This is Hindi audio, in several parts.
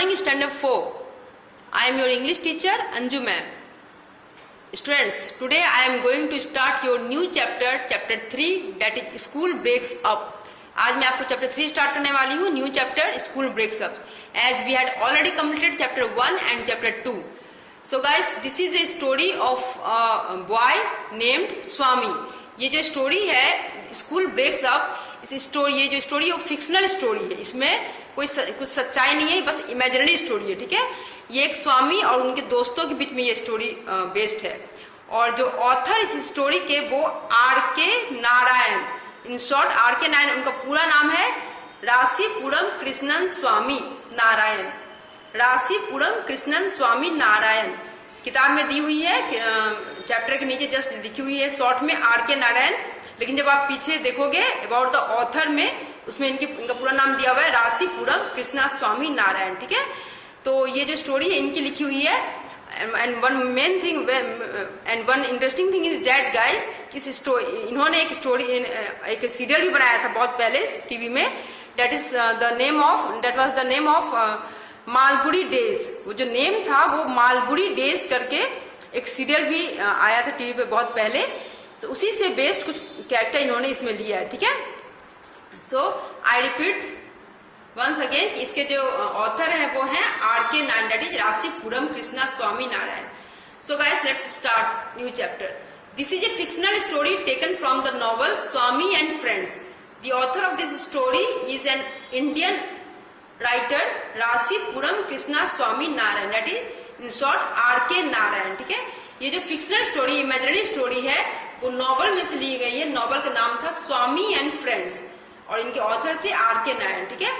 morning, Standard 4. I am your English teacher, Anju ma'am. Students, today I am going to start your new chapter, chapter 3, that is School Breaks Up. आज मैं आपको चैप्टर 3 स्टार्ट करने वाली हूँ, new chapter school breaks up, as we had already completed chapter 1 and chapter 2. So guys, this is a story of boy named Swami. ये जो स्टोरी है स्कूल ब्रेक्स अप, इस स्टोरी, ये जो स्टोरी है वो फिक्शनल स्टोरी है. इसमें कुछ सच्चाई नहीं है, बस इमेजिनरी स्टोरी है. ठीक है, ये एक स्वामी और उनके दोस्तों के बीच में ये स्टोरी बेस्ड है. और जो ऑथर इस स्टोरी के वो R.K. Narayan, in short R.K. Narayan, उनका पूरा नाम है रासीपुरम कृष्णन स्वामी नारायण. रासीपुरम कृष्णन स्वामी नारायण किताब में दी हुई है, चैप्टर के नीचे जस्ट लिखी हुई है शॉर्ट में R.K. नारायण. लेकिन जब आप पीछे देखोगे अबाउट द ऑथर में, उसमें इनका पूरा नाम दिया हुआ है रासीपुरम कृष्णा स्वामी नारायण. ठीक है, तो ये जो स्टोरी है इनकी लिखी हुई है. And one main thing and one interesting thing is that guys, इस स्टोरी इन्होंने एक सीरियल भी बनाया था बहुत पहले टीवी में. That is that was the name of Malgudi days. वो जो नेम था वो मालगुड़ी डेज करके एक सीरियल भी आया था टीवी पे बहुत पहले. So, उसी से बेस्ड कुछ कैरेक्टर इन्होंने इसमें लिया है. ठीक है, सो आई रिपीट वंस अगेन, इसके जो ऑथर है वो हैं R.K. Narayan, that is Rasipuram Krishna Swami Narayan. So guys, let's start new chapter. This is A fictional story taken from the novel Swami and friends. The author of this story is an Indian writer Rasipuram Krishna Swami Narayan, that is in short R.K. Narayan. ठीक है, ये जो फिक्शनल स्टोरी, इमेजिनरी स्टोरी है, वो नॉवल में से ली गई है. नॉवल का नाम था स्वामी एंड फ्रेंड्स और इनके ऑथर थे R.K. नारायण. ठीक है,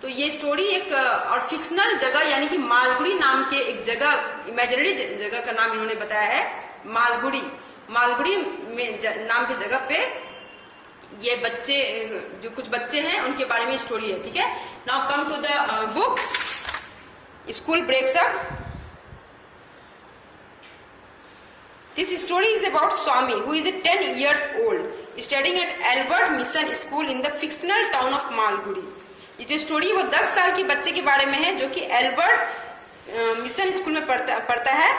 तो ये स्टोरी एक और फिक्शनल जगह यानी कि मालगुड़ी नाम के एक जगह, इमेजिनरी जगह का नाम इन्होंने बताया है मालगुड़ी. मालगुड़ी में नाम की जगह पे ये बच्चे, जो कुछ बच्चे हैं उनके बारे में स्टोरी है. ठीक है, now come to the book school breaks up. This story is about Swami, who is 10 years old, studying at Albert Mission School in the fictional town of Malgudi. ये जो स्टोरी वो 10 साल के बच्चे के बारे में है जो कि एल्बर्ट मिशन स्कूल में पढ़ता है,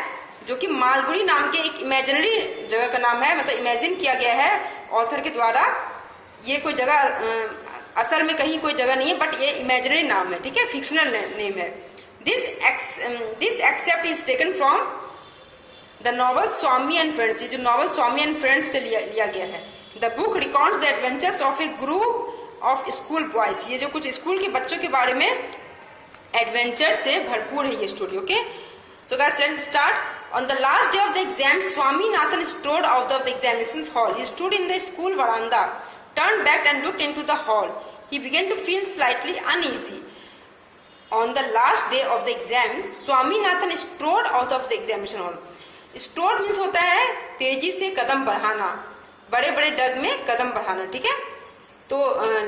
जो कि मालगुड़ी नाम के एक इमेजिनरी जगह का नाम है, मतलब इमेजिन किया गया है ऑथर के द्वारा. ये कोई जगह असल में कहीं कोई जगह नहीं है, बट ये इमेजिनरी नाम है. ठीक है, फिक्शनल नेम है. This except is taken from the novel Swami and friends. ये जो नॉवल स्वामी एंड फ्रेंड्स से लिया गया है. The book records the adventures of A group of school boys. ये जो कुछ स्कूल के बच्चों के बारे में एडवेंचर से भरपूर है ये story. Okay, so guys, let's start. On the last day of the exam, Swaminathan strode out of the examination hall. He stood in the school veranda, turned back and looked into the hall. He began to feel slightly uneasy. On the last day of the exam, Swaminathan strode out of the examination hall. Strode means होता है तेजी से कदम बढ़ाना, बड़े बड़े डग में कदम बढ़ाना. ठीक है, तो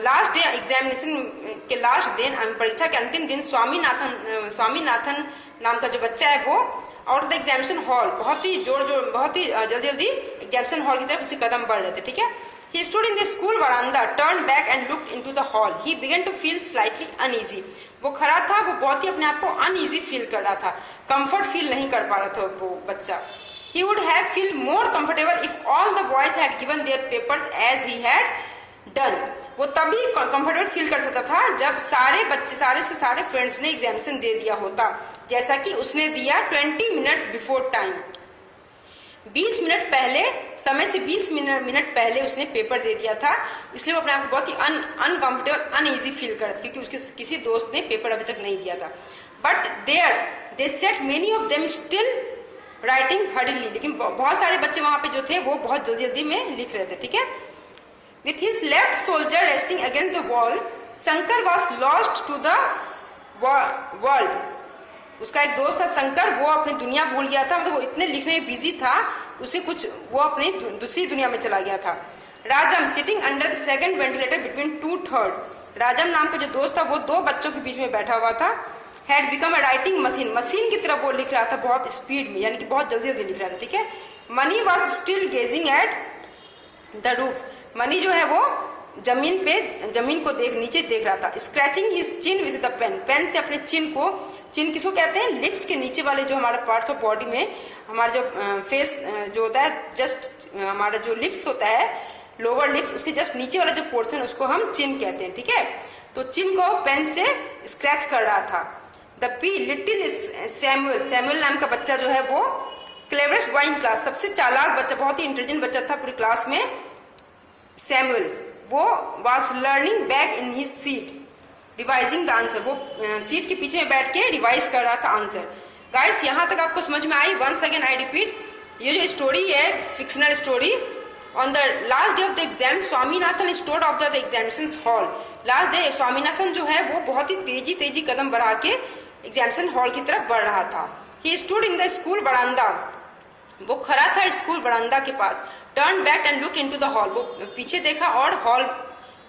लास्ट डे एग्जामिनेशन के लास्ट दिन, परीक्षा के अंतिम दिन, स्वामीनाथन नाम का जो बच्चा है वो out of the examination hall, बहुत ही जल्दी एग्जामिनेशन हॉल की तरफ उसके कदम बढ़ रहे थे. ठीक है, he stood in the school veranda, turned back and looked into the hall. He began to feel slightly uneasy. वो खड़ा था, वो बहुत ही अपने आप को अनईजी फील कर रहा था, कंफर्ट फील नहीं कर पा रहा था वो बच्चा. He would have felt more comfortable if all the boys had given their papers as he had done. वो तभी कंफर्टेबल फील कर सकता था जब उसके सारे फ्रेंड्स ने एग्जामिनेशन दे दिया होता, जैसा कि उसने दिया 20 मिनट्स बिफोर टाइम. 20 मिनट पहले, समय से 20 मिनट पहले उसने पेपर दे दिया था. इसलिए वो अपने आप को बहुत ही अनकंफर्टेबल, अनईजी फील कर रहा था, क्योंकि उसके किसी दोस्त ने पेपर अभी तक नहीं दिया था. But they set many of them still writing hardly. लेकिन बहुत सारे बच्चे वहां पे जो थे वो बहुत जल्दी में लिख रहे थे. ठीक है, with his left shoulder resting against the wall, Shankar was lost to the world. उसका एक दोस्त था शंकर, वो अपनी दुनिया भूल गया था, मतलब वो इतने लिखने में बिजी था वो अपनी दूसरी दुनिया में चला गया था. राजम sitting under the second ventilator between 2 third. राजम नाम का जो दोस्त था वो 2 बच्चों के बीच में बैठा हुआ था. Had become a writing machine की तरफ वो लिख रहा था, बहुत स्पीड में, यानी कि बहुत जल्दी लिख रहा था. ठीक है, Mani was still gazing at the roof. Mani जो है वो जमीन को नीचे देख रहा था. Scratching his chin with the pen से अपने चिन को चिन किसको कहते हैं? लिप्स के नीचे वाले जो हमारे पार्ट्स ऑफ बॉडी में, हमारा जो फेस जो होता है, जस्ट हमारा जो लिप्स होता है, लोअर लिप्स, उसके जस्ट नीचे वाला जो पोर्शन उसको हम चिन कहते हैं, ठीक है। तो चिन को पेन से स्क्रैच कर रहा था। The P little Samuel, Samuel नाम का बच्चा जो है वो क्लेवरेस्ट बॉय इन क्लास, सबसे चालाक बच्चा, बहुत ही इंटेलिजेंट बच्चा था पूरी क्लास में, सैमुअल, वो was learning back in his seat revising the answer, वो सीट के पीछे बैठ के रिवाइज कर रहा था आंसर। गाइस यहाँ तक आपको समझ में आई? वंस अगेन आई रिपीट, ये जो स्टोरी है fictional story, on the last day of the exam Swaminathan stood of the examination hall. Last day Swaminathan जो है वो बहुत ही तेजी कदम बढ़ा के एग्जामिनेशन हॉल की तरफ बढ़ रहा था। He stood in the school बरामदा, वो खड़ा था स्कूल बरामदा के पास। Turn back and look into the hall, वो पीछे देखा और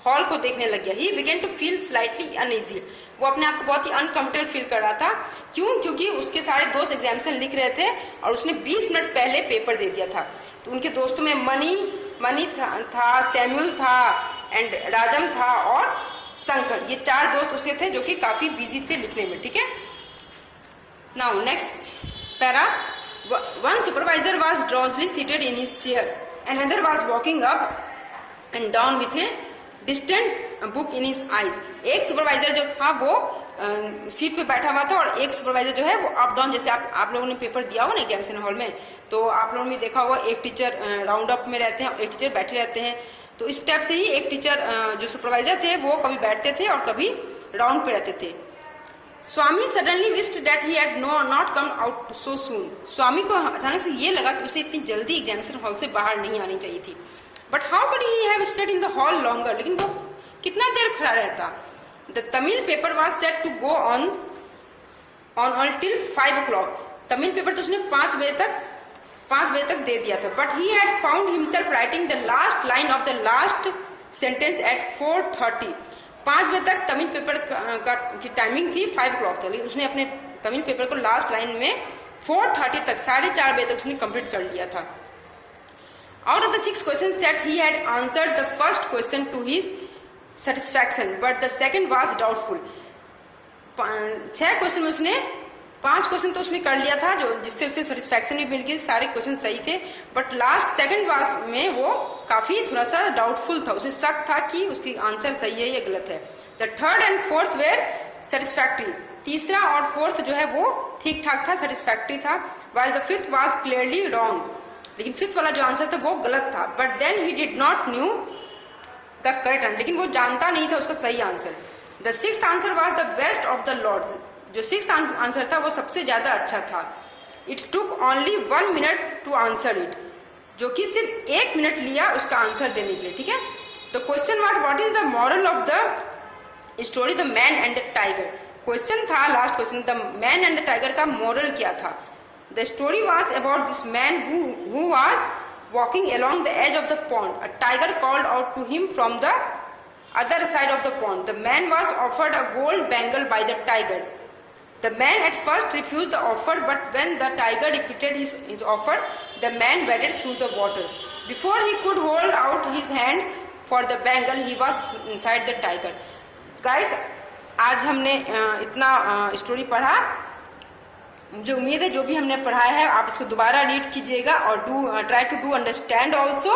हॉल को देखने लग गया। He begin to feel slightly uneasy, वो अपने आप को बहुत ही अनकंफर्टेबल फील कर रहा था। क्यों? क्योंकि उसके सारे दोस्त एग्जामिनेशन लिख रहे थे और उसने 20 मिनट पहले पेपर दे दिया था। तो उनके दोस्तों में मनी था, सैमुअल था एंड राजम था और शंकर, ये 4 दोस्त उसके थे जो कि काफी बिजी थे लिखने में, ठीक है। Now next para, one supervisor was drowsily seated in his chair, another was walking up and down with a distant book in his eyes. एक सुपरवाइजर जो था वो सीट पे बैठा हुआ था और एक सुपरवाइजर जो है वो अप डाउन, जैसे आप लोगों ने पेपर दिया होगा ना एग्जामिनेशन हॉल में, तो आप लोगों ने देखा होगा एक टीचर राउंड अप में रहते हैं और एक टीचर बैठे रहते हैं। तो इस टाइप से ही एक टीचर जो सुपरवाइजर थे वो कभी बैठते थे और कभी राउंड पे रहते थे। Swami suddenly wished that he had not come out so soon, Swami को अचानक से ये लगा कि उसे इतनी जल्दी एग्जामिनेशन हॉल से बाहर नहीं आनी चाहिए थी। But how could he have stayed in the hall longer, लेकिन वो कितना देर खड़ा रहता। The Tamil paper was set to go on till 5 o'clock, Tamil paper तो उसने 5 बजे तक दे दिया था। But he had found himself writing the last line of the last sentence at 4:30, 5 बजे तक तमिल पेपर की टाइमिंग थी, 5 o'clock तक, उसने अपने तमिल पेपर को लास्ट लाइन में 4:30 तक, 4:30 बजे तक उसने कंप्लीट कर लिया था। Out of the 6 questions set, he had answered the first question to his satisfaction, but the second was doubtful. 6 question में उसने 5 क्वेश्चन तो उसने कर लिया था जो जिससे उसे सेटिस्फैक्शन भी मिल गई, सारे क्वेश्चन सही थे, बट लास्ट सेकंड वास में वो काफी थोड़ा सा डाउटफुल था, उसे शक था कि उसकी आंसर सही है या गलत है। The third and fourth were satisfactory, तीसरा और फोर्थ जो है वो ठीक ठाक था, सेटिस्फैक्ट्री था, while the fifth was clearly wrong, लेकिन फिफ्थ वाला जो आंसर था वो गलत था। But then he did not new the correct answer, लेकिन वो जानता नहीं था उसका सही answer. The sixth answer was the best of the lot, जो सिक्स्थ आंसर था वो सबसे ज्यादा अच्छा था। It took only 1 minute to answer it, जो कि सिर्फ 1 मिनट लिया उसका आंसर देने के लिए, ठीक है। The question what is the moral of the story the man and the tiger, question था last question, the man and the tiger का मॉरल क्या था। The story was about this man who was walking along the edge of the pond. A tiger called out to him from the other side of the pond. The man was offered a gold bangle by the tiger. The man at first refused the offer, but when the tiger repeated his offer, the man waded through the water. Before he could hold out his hand for the bangle, he was inside the tiger. Guys, आज हमने इतना स्टोरी पढ़ा, मुझे उम्मीद है जो भी हमने पढ़ाया है आप इसको दोबारा रीड कीजिएगा और try to do understand also,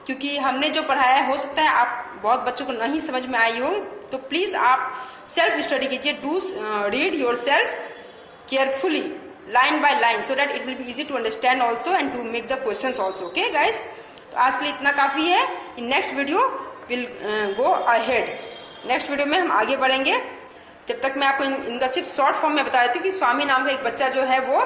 क्योंकि हमने जो पढ़ाया है हो सकता है आप बहुत बच्चों को नहीं समझ में आई हो, तो प्लीज आप सेल्फ स्टडी कीजिए, do read your self carefully line by line, so that it will be easy to understand also and to make the questions also. Okay guys, तो आज के लिए इतना काफी है। In next video will go ahead, next video में हम आगे बढ़ेंगे। जब तक मैं आपको इनका सिर्फ शॉर्ट फॉर्म में बता देती हूँ कि स्वामी नाम का एक बच्चा जो है वो,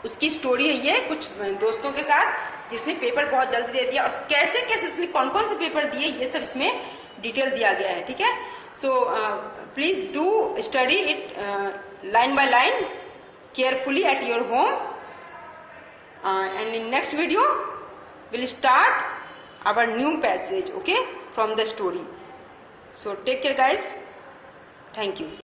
उसकी स्टोरी है ये, कुछ दोस्तों के साथ जिसने पेपर बहुत जल्दी दे दिया और कैसे कैसे उसने कौन कौन से पेपर दिए ये सब इसमें डिटेल दिया गया है, ठीक है। So please do study it line by line carefully at your home, and in next video will start our new passage, okay, from the story. So take care guys, thank you.